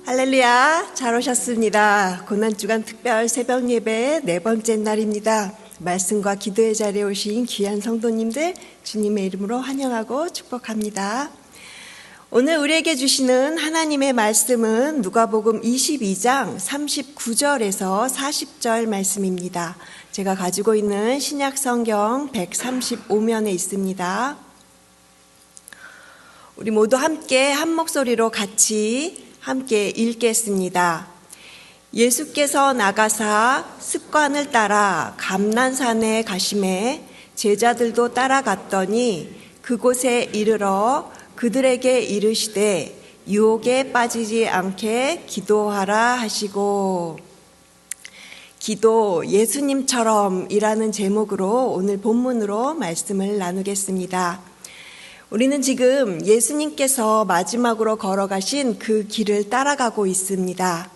할렐루야, 잘 오셨습니다. 고난주간 특별 새벽 예배 네 번째 날입니다. 말씀과 기도의 자리에 오신 귀한 성도님들 주님의 이름으로 환영하고 축복합니다. 오늘 우리에게 주시는 하나님의 말씀은 누가복음 22장 39절에서 40절 말씀입니다. 제가 가지고 있는 신약성경 135면에 있습니다. 우리 모두 함께 한 목소리로 함께 읽겠습니다. 예수께서 나가사 습관을 따라 감난산에 가시매 제자들도 따라갔더니 그곳에 이르러 그들에게 이르시되 유혹에 빠지지 않게 기도하라 하시고, 기도 예수님처럼이라는 제목으로 오늘 본문으로 말씀을 나누겠습니다. 우리는 지금 예수님께서 마지막으로 걸어가신 그 길을 따라가고 있습니다.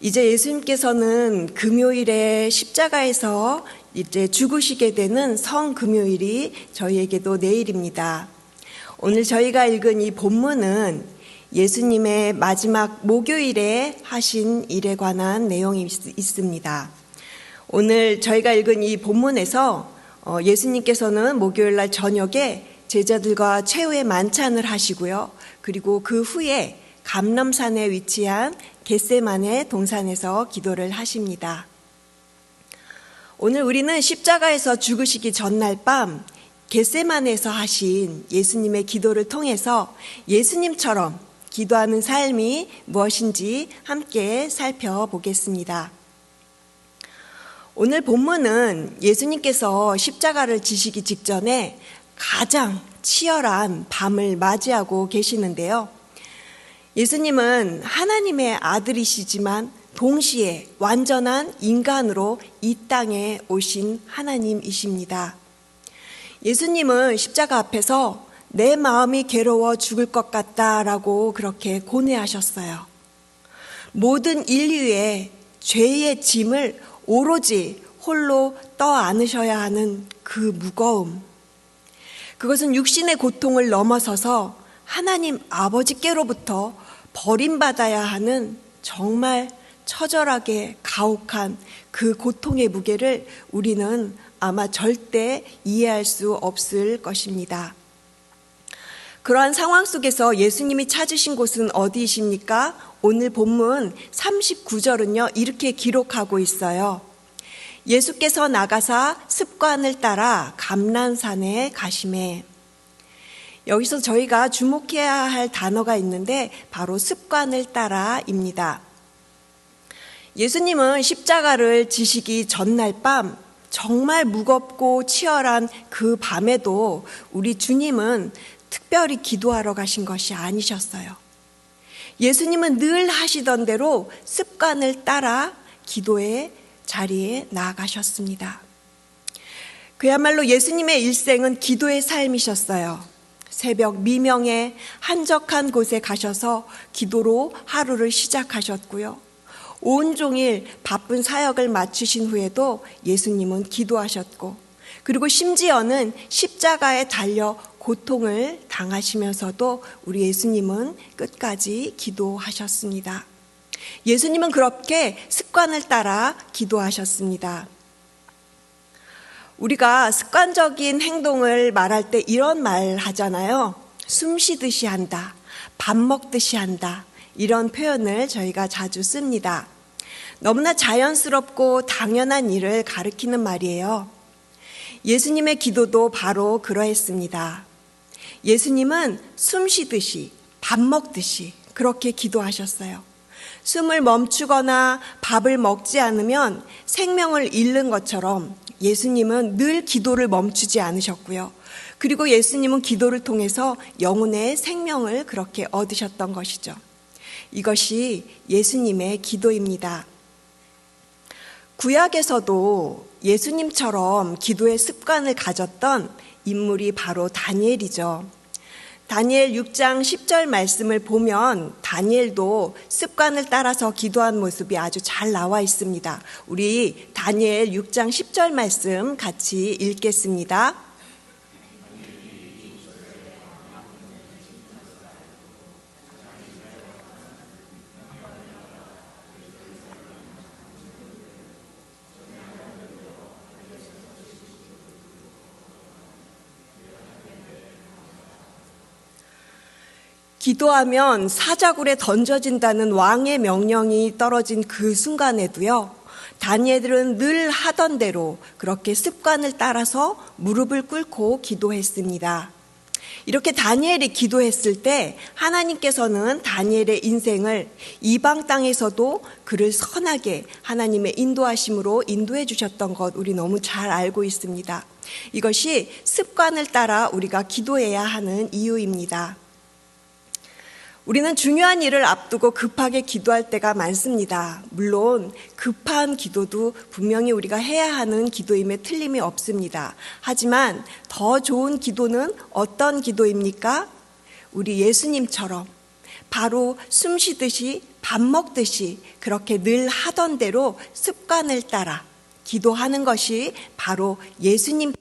이제 예수님께서는 금요일에 십자가에서 이제 죽으시게 되는 성금요일이 저희에게도 내일입니다. 오늘 저희가 읽은 이 본문은 예수님의 마지막 목요일에 하신 일에 관한 내용이 있습니다. 오늘 저희가 읽은 이 본문에서 예수님께서는 목요일날 저녁에 제자들과 최후의 만찬을 하시고요. 그리고 그 후에 감람산에 위치한 겟세마네 동산에서 기도를 하십니다. 오늘 우리는 십자가에서 죽으시기 전날 밤 겟세마네에서 하신 예수님의 기도를 통해서 예수님처럼 기도하는 삶이 무엇인지 함께 살펴보겠습니다. 오늘 본문은 예수님께서 십자가를 지시기 직전에 가장 치열한 밤을 맞이하고 계시는데요. 예수님은 하나님의 아들이시지만 동시에 완전한 인간으로 이 땅에 오신 하나님이십니다. 예수님은 십자가 앞에서 내 마음이 괴로워 죽을 것 같다라고 그렇게 고뇌하셨어요. 모든 인류의 죄의 짐을 오로지 홀로 떠안으셔야 하는 그 무거움, 그것은 육신의 고통을 넘어서서 하나님 아버지께로부터 버림받아야 하는 정말 처절하게 가혹한 그 고통의 무게를 우리는 아마 절대 이해할 수 없을 것입니다. 그러한 상황 속에서 예수님이 찾으신 곳은 어디이십니까? 오늘 본문 39절은요, 이렇게 기록하고 있어요. 예수께서 나가사 습관을 따라 감난산에 가시매. 여기서 저희가 주목해야 할 단어가 있는데 바로 습관을 따라입니다. 예수님은 십자가를 지시기 전날 밤 정말 무겁고 치열한 그 밤에도 우리 주님은 특별히 기도하러 가신 것이 아니셨어요. 예수님은 늘 하시던 대로 습관을 따라 기도의 자리에 나아가셨습니다. 그야말로 예수님의 일생은 기도의 삶이셨어요. 새벽 미명에 한적한 곳에 가셔서 기도로 하루를 시작하셨고요. 온종일 바쁜 사역을 마치신 후에도 예수님은 기도하셨고, 그리고 심지어는 십자가에 달려 고통을 당하시면서도 우리 예수님은 끝까지 기도하셨습니다. 예수님은 그렇게 습관을 따라 기도하셨습니다. 우리가 습관적인 행동을 말할 때 이런 말 하잖아요. 숨 쉬듯이 한다, 밥 먹듯이 한다, 이런 표현을 저희가 자주 씁니다. 너무나 자연스럽고 당연한 일을 가리키는 말이에요. 예수님의 기도도 바로 그러했습니다. 예수님은 숨 쉬듯이, 밥 먹듯이 그렇게 기도하셨어요. 숨을 멈추거나 밥을 먹지 않으면 생명을 잃는 것처럼 예수님은 늘 기도를 멈추지 않으셨고요. 그리고 예수님은 기도를 통해서 영혼의 생명을 그렇게 얻으셨던 것이죠. 이것이 예수님의 기도입니다. 구약에서도 예수님처럼 기도의 습관을 가졌던 인물이 바로 다니엘이죠. 다니엘 6장 10절 말씀을 보면 다니엘도 습관을 따라서 기도한 모습이 아주 잘 나와 있습니다. 우리 다니엘 6장 10절 말씀 같이 읽겠습니다. 기도하면 사자굴에 던져진다는 왕의 명령이 떨어진 그 순간에도요, 다니엘은 늘 하던 대로 그렇게 습관을 따라서 무릎을 꿇고 기도했습니다. 이렇게 다니엘이 기도했을 때 하나님께서는 다니엘의 인생을 이방 땅에서도 그를 선하게 하나님의 인도하심으로 인도해 주셨던 것 우리 너무 잘 알고 있습니다. 이것이 습관을 따라 우리가 기도해야 하는 이유입니다. 우리는 중요한 일을 앞두고 급하게 기도할 때가 많습니다. 물론 급한 기도도 분명히 우리가 해야 하는 기도임에 틀림이 없습니다. 하지만 더 좋은 기도는 어떤 기도입니까? 우리 예수님처럼 바로 숨 쉬듯이 밥 먹듯이 그렇게 늘 하던 대로 습관을 따라 기도하는 것이 바로 예수님께서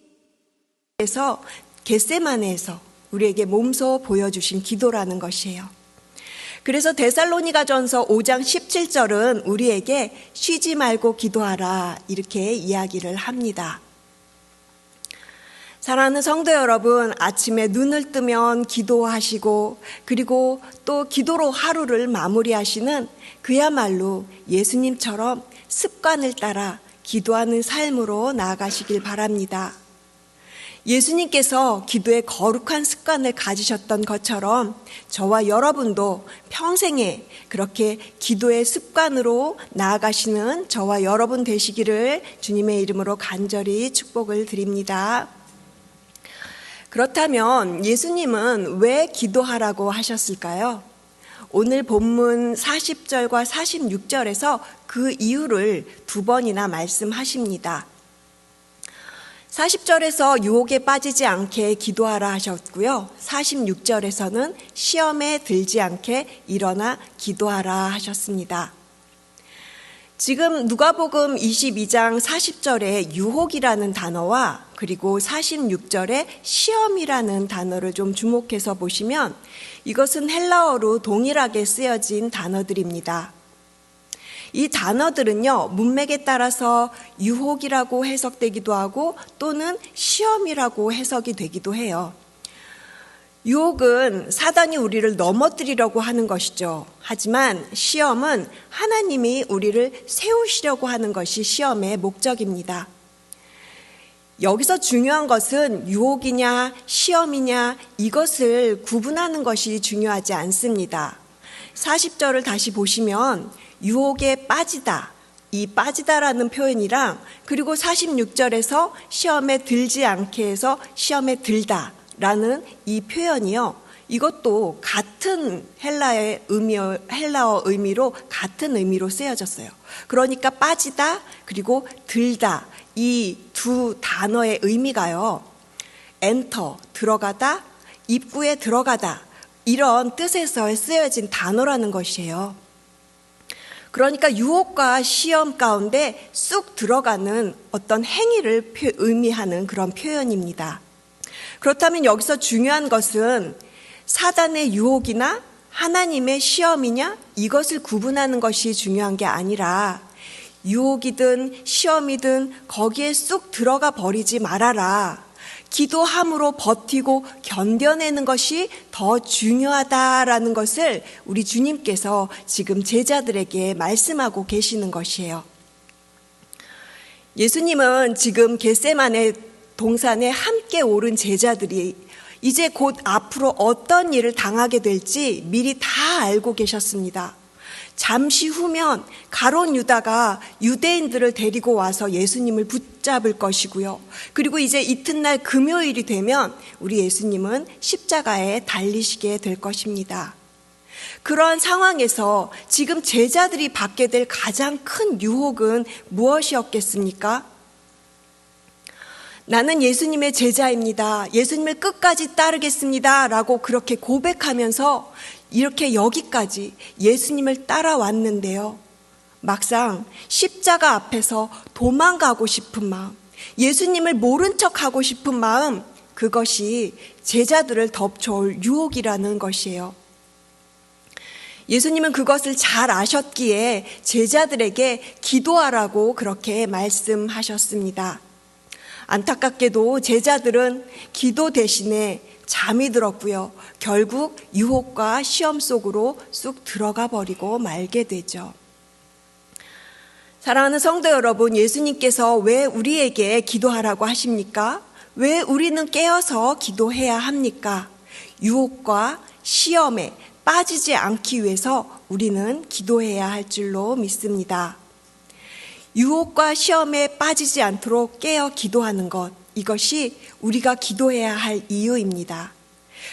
겟세마네에서 우리에게 몸소 보여주신 기도라는 것이에요. 그래서 데살로니가전서 5장 17절은 우리에게 쉬지 말고 기도하라 이렇게 이야기를 합니다. 사랑하는 성도 여러분, 아침에 눈을 뜨면 기도하시고 그리고 또 기도로 하루를 마무리하시는 그야말로 예수님처럼 습관을 따라 기도하는 삶으로 나아가시길 바랍니다. 예수님께서 기도의 거룩한 습관을 가지셨던 것처럼 저와 여러분도 평생에 그렇게 기도의 습관으로 나아가시는 저와 여러분 되시기를 주님의 이름으로 간절히 축복을 드립니다. 그렇다면 예수님은 왜 기도하라고 하셨을까요? 오늘 본문 40절과 46절에서 그 이유를 두 번이나 말씀하십니다. 40절에서 유혹에 빠지지 않게 기도하라 하셨고요. 46절에서는 시험에 들지 않게 일어나 기도하라 하셨습니다. 지금 누가복음 22장 40절에 유혹이라는 단어와 그리고 46절에 시험이라는 단어를 좀 주목해서 보시면 이것은 헬라어로 동일하게 쓰여진 단어들입니다. 이 단어들은요, 문맥에 따라서 유혹이라고 해석되기도 하고 또는 시험이라고 해석이 되기도 해요. 유혹은 사단이 우리를 넘어뜨리려고 하는 것이죠. 하지만 시험은 하나님이 우리를 세우시려고 하는 것이 시험의 목적입니다. 여기서 중요한 것은 유혹이냐 시험이냐 이것을 구분하는 것이 중요하지 않습니다. 40절을 다시 보시면 유혹에 빠지다, 이 빠지다라는 표현이랑 그리고 46절에서 시험에 들지 않게 해서 시험에 들다라는 이 표현이요. 이것도 같은 헬라어 의미로 같은 의미로 쓰여졌어요. 그러니까 빠지다 그리고 들다 이 두 단어의 의미가요. 엔터 들어가다, 입구에 들어가다 이런 뜻에서 쓰여진 단어라는 것이에요. 그러니까 유혹과 시험 가운데 쑥 들어가는 어떤 행위를 의미하는 그런 표현입니다. 그렇다면 여기서 중요한 것은 사단의 유혹이나 하나님의 시험이냐 이것을 구분하는 것이 중요한 게 아니라 유혹이든 시험이든 거기에 쑥 들어가 버리지 말아라. 기도함으로 버티고 견뎌내는 것이 더 중요하다라는 것을 우리 주님께서 지금 제자들에게 말씀하고 계시는 것이에요. 예수님은 지금 겟세마네 동산에 함께 오른 제자들이 이제 곧 앞으로 어떤 일을 당하게 될지 미리 다 알고 계셨습니다. 잠시 후면 가룟 유다가 유대인들을 데리고 와서 예수님을 붙잡을 것이고요. 그리고 이제 이튿날 금요일이 되면 우리 예수님은 십자가에 달리시게 될 것입니다. 그러한 상황에서 지금 제자들이 받게 될 가장 큰 유혹은 무엇이었겠습니까? 나는 예수님의 제자입니다. 예수님을 끝까지 따르겠습니다. 라고 그렇게 고백하면서 이렇게 여기까지 예수님을 따라왔는데요. 막상 십자가 앞에서 도망가고 싶은 마음, 예수님을 모른 척하고 싶은 마음, 그것이 제자들을 덮쳐올 유혹이라는 것이에요. 예수님은 그것을 잘 아셨기에 제자들에게 기도하라고 그렇게 말씀하셨습니다. 안타깝게도 제자들은 기도 대신에 잠이 들었고요. 결국 유혹과 시험 속으로 쑥 들어가 버리고 말게 되죠. 사랑하는 성도 여러분, 예수님께서 왜 우리에게 기도하라고 하십니까? 왜 우리는 깨어서 기도해야 합니까? 유혹과 시험에 빠지지 않기 위해서 우리는 기도해야 할 줄로 믿습니다. 유혹과 시험에 빠지지 않도록 깨어 기도하는 것, 이것이 우리가 기도해야 할 이유입니다.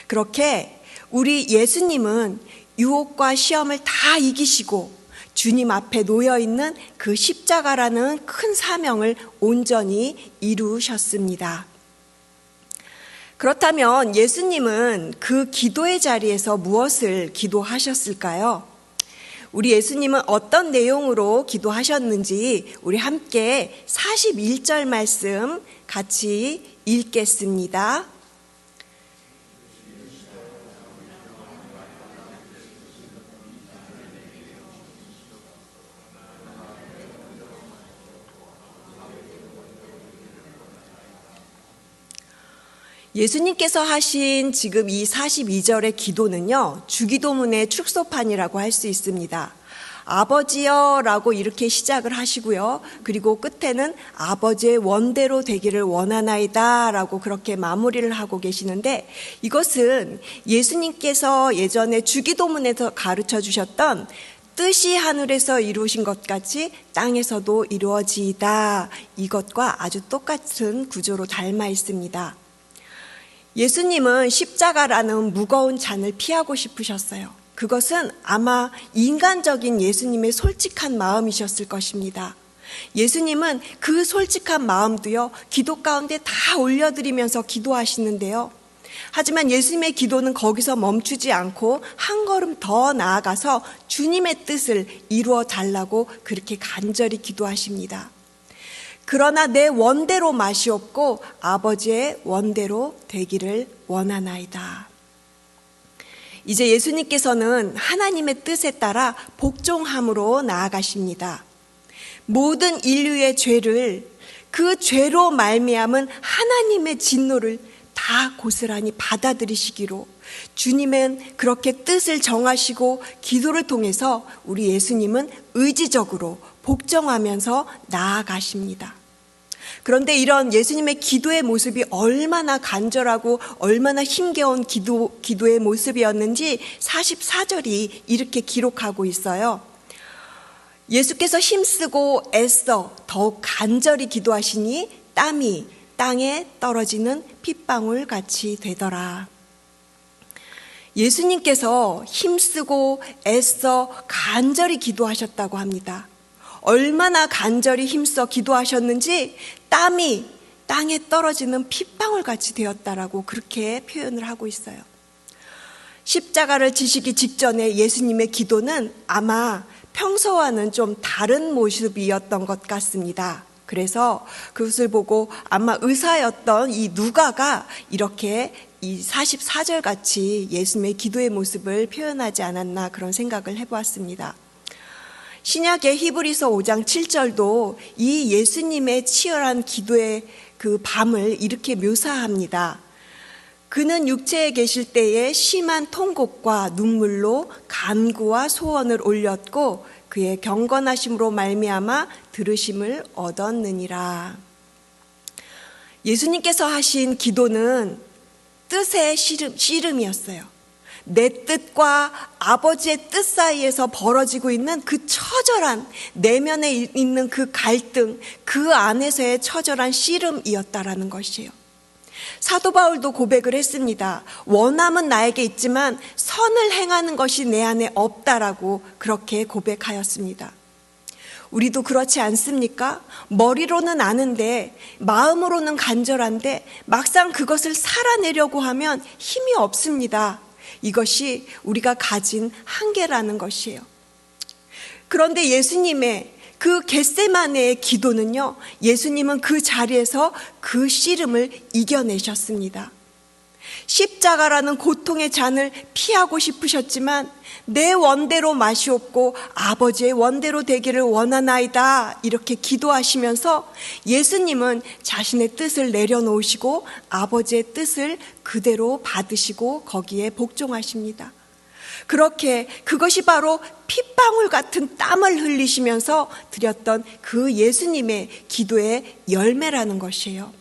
그렇게 우리 예수님은 유혹과 시험을 다 이기시고 주님 앞에 놓여있는 그 십자가라는 큰 사명을 온전히 이루셨습니다. 그렇다면 예수님은 그 기도의 자리에서 무엇을 기도하셨을까요? 우리 예수님은 어떤 내용으로 기도하셨는지 우리 함께 41절 말씀 같이 읽겠습니다. 예수님께서 하신 지금 이 42절의 기도는요, 주기도문의 축소판이라고 할 수 있습니다. 아버지여 라고 이렇게 시작을 하시고요. 그리고 끝에는 아버지의 원대로 되기를 원하나이다 라고 그렇게 마무리를 하고 계시는데, 이것은 예수님께서 예전에 주기도문에서 가르쳐 주셨던 뜻이 하늘에서 이루어진 것 같이 땅에서도 이루어지이다, 이것과 아주 똑같은 구조로 닮아 있습니다. 예수님은 십자가라는 무거운 잔을 피하고 싶으셨어요. 그것은 아마 인간적인 예수님의 솔직한 마음이셨을 것입니다. 예수님은 그 솔직한 마음도요, 기도 가운데 다 올려드리면서 기도하시는데요. 하지만 예수님의 기도는 거기서 멈추지 않고 한 걸음 더 나아가서 주님의 뜻을 이루어 달라고 그렇게 간절히 기도하십니다. 그러나 내 원대로 마시옵고 아버지의 원대로 되기를 원하나이다. 이제 예수님께서는 하나님의 뜻에 따라 복종함으로 나아가십니다. 모든 인류의 죄를, 그 죄로 말미암은 하나님의 진노를 다 고스란히 받아들이시기로 주님은 그렇게 뜻을 정하시고 기도를 통해서 우리 예수님은 의지적으로 복종하면서 나아가십니다. 그런데 이런 예수님의 기도의 모습이 얼마나 간절하고 얼마나 힘겨운 기도의 모습이었는지 44절이 이렇게 기록하고 있어요. 예수께서 힘쓰고 애써 더욱 간절히 기도하시니 땀이 땅에 떨어지는 핏방울 같이 되더라. 예수님께서 힘쓰고 애써 간절히 기도하셨다고 합니다. 얼마나 간절히 힘써 기도하셨는지 땀이 땅에 떨어지는 핏방울 같이 되었다라고 그렇게 표현을 하고 있어요. 십자가를 지시기 직전에 예수님의 기도는 아마 평소와는 좀 다른 모습이었던 것 같습니다. 그래서 그것을 보고 아마 의사였던 이 누가가 이렇게 이 44절 같이 예수님의 기도의 모습을 표현하지 않았나 그런 생각을 해보았습니다. 신약의 히브리서 5장 7절도 이 예수님의 치열한 기도의 그 밤을 이렇게 묘사합니다. 그는 육체에 계실 때에 심한 통곡과 눈물로 간구와 소원을 올렸고 그의 경건하심으로 말미암아 들으심을 얻었느니라. 예수님께서 하신 기도는 뜻의 씨름이었어요. 내 뜻과 아버지의 뜻 사이에서 벌어지고 있는 그 처절한 내면에 있는 그 갈등, 그 안에서의 처절한 씨름이었다라는 것이에요. 사도 바울도 고백을 했습니다. 원함은 나에게 있지만 선을 행하는 것이 내 안에 없다라고 그렇게 고백하였습니다. 우리도 그렇지 않습니까? 머리로는 아는데 마음으로는 간절한데 막상 그것을 살아내려고 하면 힘이 없습니다. 이것이 우리가 가진 한계라는 것이에요. 그런데 예수님의 그 겟세마네의 기도는요, 예수님은 그 자리에서 그 씨름을 이겨내셨습니다. 십자가라는 고통의 잔을 피하고 싶으셨지만 내 원대로 마시옵고 아버지의 원대로 되기를 원하나이다 이렇게 기도하시면서 예수님은 자신의 뜻을 내려놓으시고 아버지의 뜻을 그대로 받으시고 거기에 복종하십니다. 그렇게 그것이 바로 핏방울 같은 땀을 흘리시면서 드렸던 그 예수님의 기도의 열매라는 것이에요.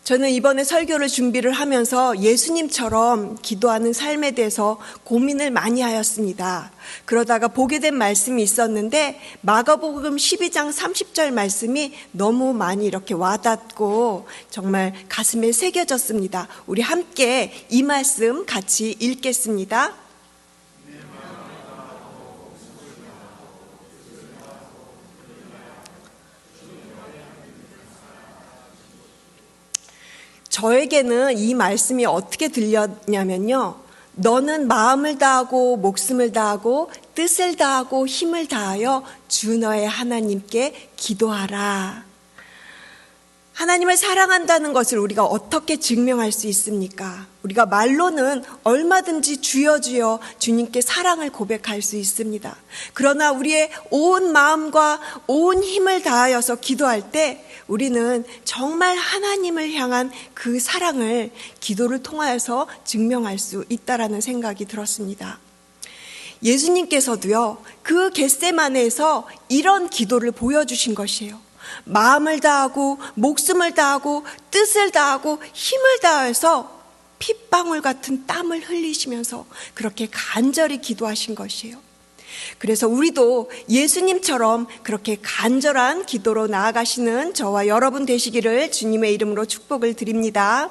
저는 이번에 설교를 준비를 하면서 예수님처럼 기도하는 삶에 대해서 고민을 많이 하였습니다. 그러다가 보게 된 말씀이 있었는데 마가복음 12장 30절 말씀이 너무 많이 이렇게 와닿고 정말 가슴에 새겨졌습니다. 우리 함께 이 말씀 같이 읽겠습니다. 저에게는 이 말씀이 어떻게 들렸냐면요. 너는 마음을 다하고 목숨을 다하고 뜻을 다하고 힘을 다하여 주 너의 하나님께 기도하라. 하나님을 사랑한다는 것을 우리가 어떻게 증명할 수 있습니까? 우리가 말로는 얼마든지 주여 주여 주님께 사랑을 고백할 수 있습니다. 그러나 우리의 온 마음과 온 힘을 다하여서 기도할 때 우리는 정말 하나님을 향한 그 사랑을 기도를 통하여서 증명할 수 있다라는 생각이 들었습니다. 예수님께서도요, 그 겟세마네에서 이런 기도를 보여주신 것이에요. 마음을 다하고 목숨을 다하고 뜻을 다하고 힘을 다해서 핏방울 같은 땀을 흘리시면서 그렇게 간절히 기도하신 것이에요. 그래서 우리도 예수님처럼 그렇게 간절한 기도로 나아가시는 저와 여러분 되시기를 주님의 이름으로 축복을 드립니다.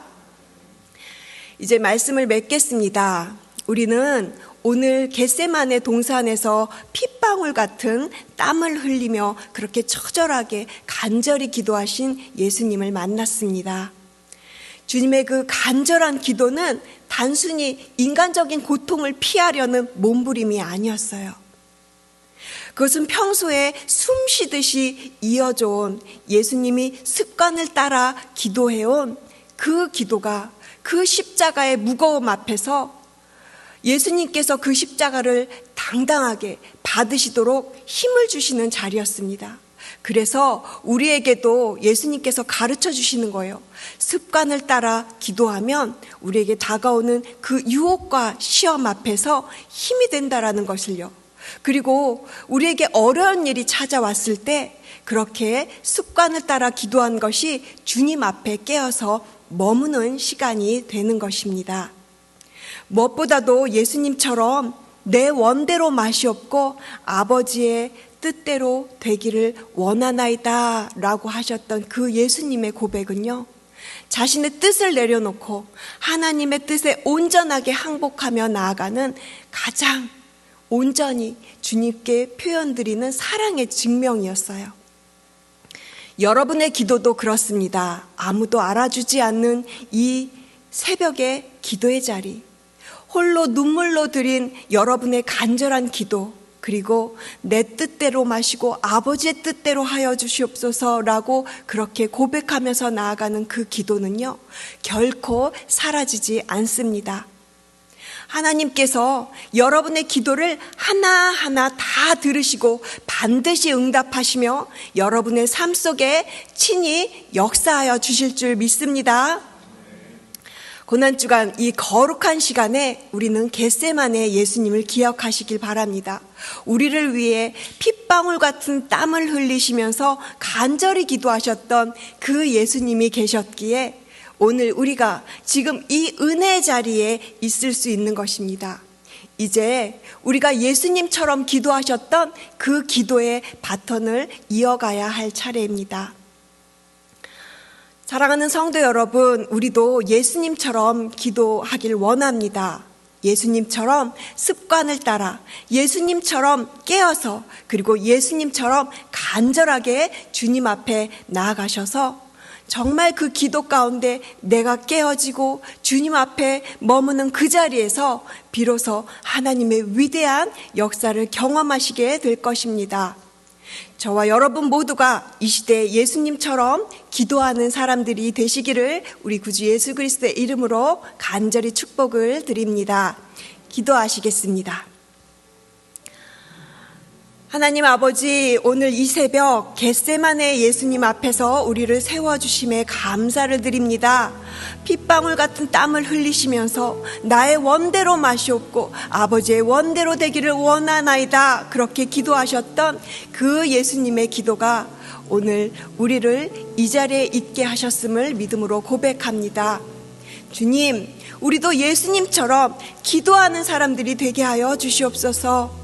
이제 말씀을 맺겠습니다. 우리는 오늘 겟세마네 동산에서 핏방울 같은 땀을 흘리며 그렇게 처절하게 간절히 기도하신 예수님을 만났습니다. 주님의 그 간절한 기도는 단순히 인간적인 고통을 피하려는 몸부림이 아니었어요. 그것은 평소에 숨 쉬듯이 이어져 온 예수님이 습관을 따라 기도해온 그 기도가 그 십자가의 무거움 앞에서 예수님께서 그 십자가를 당당하게 받으시도록 힘을 주시는 자리였습니다. 그래서 우리에게도 예수님께서 가르쳐 주시는 거예요. 습관을 따라 기도하면 우리에게 다가오는 그 유혹과 시험 앞에서 힘이 된다라는 것을요. 그리고 우리에게 어려운 일이 찾아왔을 때 그렇게 습관을 따라 기도한 것이 주님 앞에 깨어서 머무는 시간이 되는 것입니다. 무엇보다도 예수님처럼 내 원대로 마시옵고 아버지의 뜻대로 되기를 원하나이다 라고 하셨던 그 예수님의 고백은요, 자신의 뜻을 내려놓고 하나님의 뜻에 온전하게 항복하며 나아가는 가장 온전히 주님께 표현드리는 사랑의 증명이었어요. 여러분의 기도도 그렇습니다. 아무도 알아주지 않는 이 새벽의 기도의 자리, 홀로 눈물로 드린 여러분의 간절한 기도, 그리고 내 뜻대로 마시고 아버지의 뜻대로 하여 주시옵소서라고 그렇게 고백하면서 나아가는 그 기도는요, 결코 사라지지 않습니다. 하나님께서 여러분의 기도를 하나하나 다 들으시고 반드시 응답하시며 여러분의 삶 속에 친히 역사하여 주실 줄 믿습니다. 고난주간 이 거룩한 시간에 우리는 겟세마네 예수님을 기억하시길 바랍니다. 우리를 위해 핏방울 같은 땀을 흘리시면서 간절히 기도하셨던 그 예수님이 계셨기에 오늘 우리가 지금 이 은혜의 자리에 있을 수 있는 것입니다. 이제 우리가 예수님처럼 기도하셨던 그 기도의 바톤을 이어가야 할 차례입니다. 사랑하는 성도 여러분, 우리도 예수님처럼 기도하길 원합니다. 예수님처럼 습관을 따라, 예수님처럼 깨어서, 그리고 예수님처럼 간절하게 주님 앞에 나아가셔서 정말 그 기도 가운데 내가 깨어지고 주님 앞에 머무는 그 자리에서 비로소 하나님의 위대한 역사를 경험하시게 될 것입니다. 저와 여러분 모두가 이 시대에 예수님처럼 기도하는 사람들이 되시기를 우리 구주 예수 그리스도의 이름으로 간절히 축복을 드립니다. 기도하시겠습니다. 하나님 아버지, 오늘 이 새벽 겟세마네 예수님 앞에서 우리를 세워주심에 감사를 드립니다. 핏방울 같은 땀을 흘리시면서 나의 원대로 마시옵고 아버지의 원대로 되기를 원하나이다, 그렇게 기도하셨던 그 예수님의 기도가 오늘 우리를 이 자리에 있게 하셨음을 믿음으로 고백합니다. 주님, 우리도 예수님처럼 기도하는 사람들이 되게 하여 주시옵소서.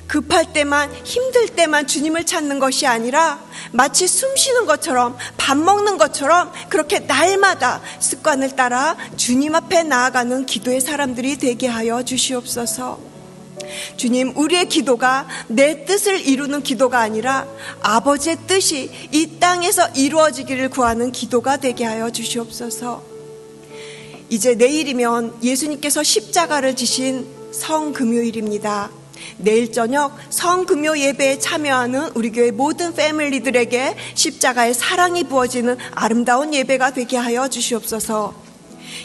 급할 때만, 힘들 때만 주님을 찾는 것이 아니라 마치 숨 쉬는 것처럼, 밥 먹는 것처럼 그렇게 날마다 습관을 따라 주님 앞에 나아가는 기도의 사람들이 되게 하여 주시옵소서. 주님, 우리의 기도가 내 뜻을 이루는 기도가 아니라 아버지의 뜻이 이 땅에서 이루어지기를 구하는 기도가 되게 하여 주시옵소서. 이제 내일이면 예수님께서 십자가를 지신 성금요일입니다. 내일 저녁 성금요 예배에 참여하는 우리 교회 모든 패밀리들에게 십자가의 사랑이 부어지는 아름다운 예배가 되게 하여 주시옵소서.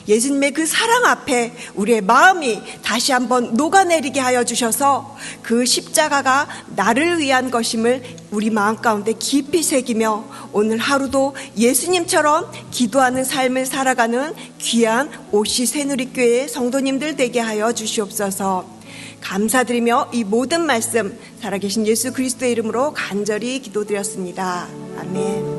예수님의 그 사랑 앞에 우리의 마음이 다시 한번 녹아내리게 하여 주셔서 그 십자가가 나를 위한 것임을 우리 마음 가운데 깊이 새기며 오늘 하루도 예수님처럼 기도하는 삶을 살아가는 귀한 오시 새누리교회 성도님들 되게 하여 주시옵소서. 감사드리며 이 모든 말씀 살아계신 예수 그리스도의 이름으로 간절히 기도드렸습니다. 아멘.